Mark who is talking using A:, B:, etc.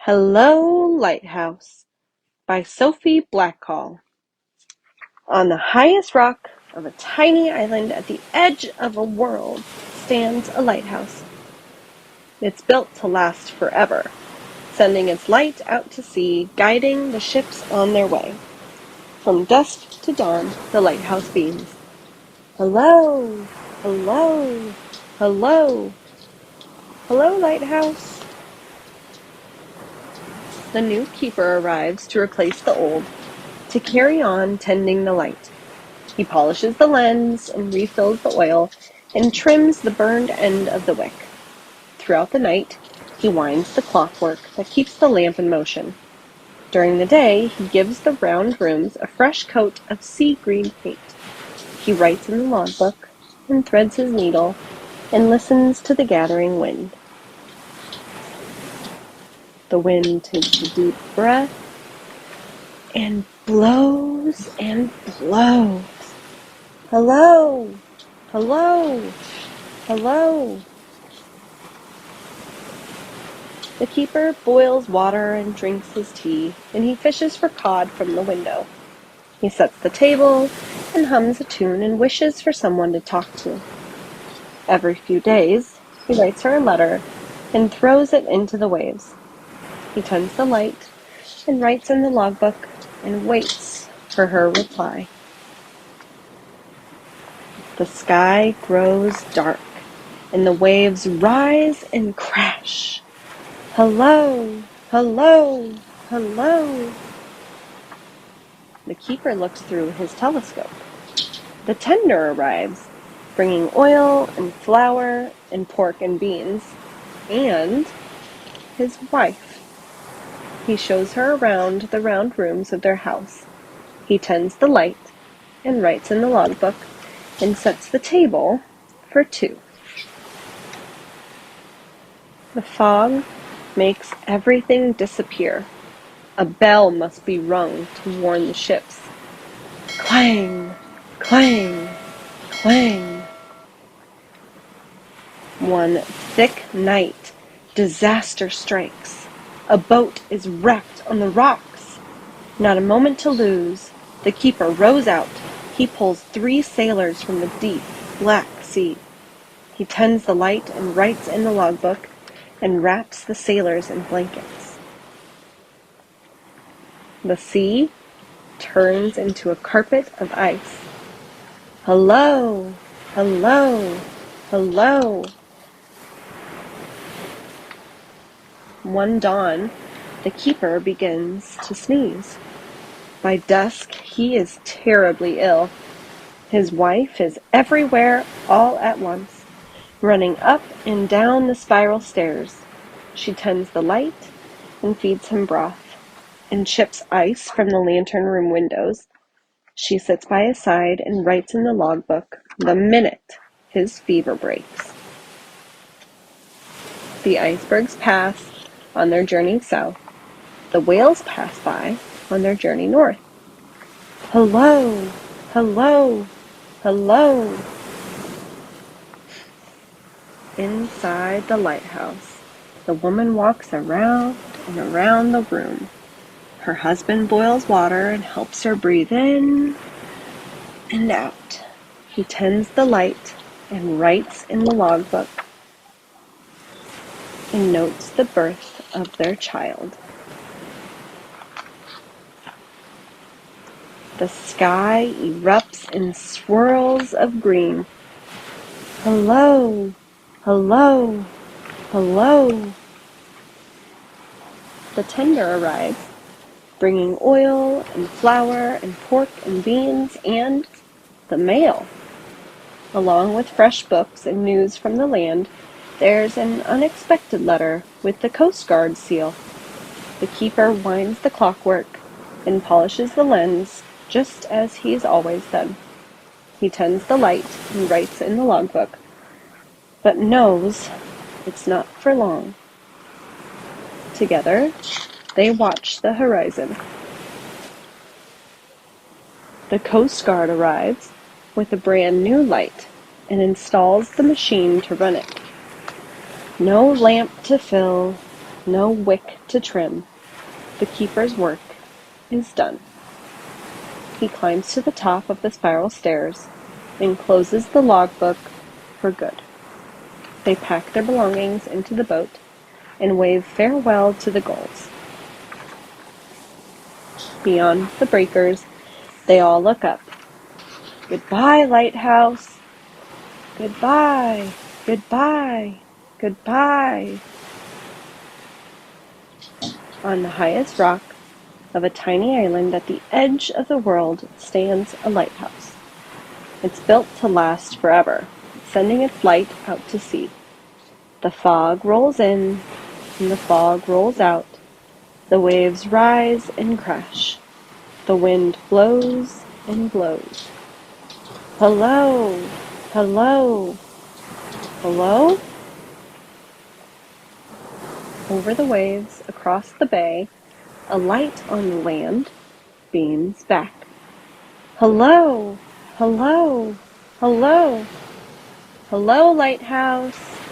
A: Hello, Lighthouse by Sophie Blackall. On the highest rock of a tiny island at the edge of a world stands a lighthouse. It's built to last forever, sending its light out to sea, guiding the ships on their way. From dusk to dawn, the lighthouse beams. Hello, hello, hello, hello, lighthouse. The new keeper arrives to replace the old, to carry on tending the light. He polishes the lens and refills the oil and trims the burned end of the wick. Throughout the night, he winds the clockwork that keeps the lamp in motion. During the day, he gives the round rooms a fresh coat of sea green paint. He writes in the logbook and threads his needle and listens to the gathering wind. The wind takes a deep breath and blows and blows. Hello, hello, hello. The keeper boils water and drinks his tea, and he fishes for cod from the window. He sets the table and hums a tune and wishes for someone to talk to. Every few days, he writes her a letter and throws it into the waves. He tends the light and writes in the logbook and waits for her reply. The sky grows dark, and the waves rise and crash. Hello, hello, hello. The keeper looks through his telescope. The tender arrives, bringing oil and flour and pork and beans, and his wife. He shows her around the round rooms of their house. He tends the light and writes in the logbook and sets the table for two. The fog makes everything disappear. A bell must be rung to warn the ships. Clang, clang, clang. One thick night, disaster strikes. A boat is wrecked on the rocks. Not a moment to lose. The keeper rows out. He pulls 3 sailors from the deep, black sea. He tends the light and writes in the logbook and wraps the sailors in blankets. The sea turns into a carpet of ice. Hello, hello, hello. One dawn, the keeper begins to sneeze. By dusk, he is terribly ill. His wife is everywhere all at once, running up and down the spiral stairs. She tends the light and feeds him broth and chips ice from the lantern room windows. She sits by his side and writes in the logbook the minute his fever breaks. The icebergs pass on their journey south. The whales pass by on their journey north. Hello, hello, hello. Inside the lighthouse, the woman walks around and around the room. Her husband boils water and helps her breathe in and out. He tends the light and writes in the logbook and notes the birth of their child. The sky erupts in swirls of green. Hello, hello, hello. The tender arrives, bringing oil and flour and pork and beans and the mail. Along with fresh books and news from the land, there's an unexpected letter with the Coast Guard seal. The keeper winds the clockwork and polishes the lens just as he's always done. He tends the light and writes in the logbook, but knows it's not for long. Together, they watch the horizon. The Coast Guard arrives with a brand new light and installs the machine to run it. No lamp to fill, no wick to trim. The keeper's work is done. He climbs to the top of the spiral stairs and closes the logbook for good. They pack their belongings into the boat and wave farewell to the gulls. Beyond the breakers, they all look up. Goodbye, Lighthouse. Goodbye, goodbye, goodbye. On the highest rock of a tiny island at the edge of the world stands a lighthouse. It's built to last forever, sending its light out to sea. The fog rolls in and the fog rolls out. The waves rise and crash. The wind blows and blows. Hello, hello, hello? Over the waves, across the bay, a light on the land beams back. Hello, hello, hello, hello, Lighthouse.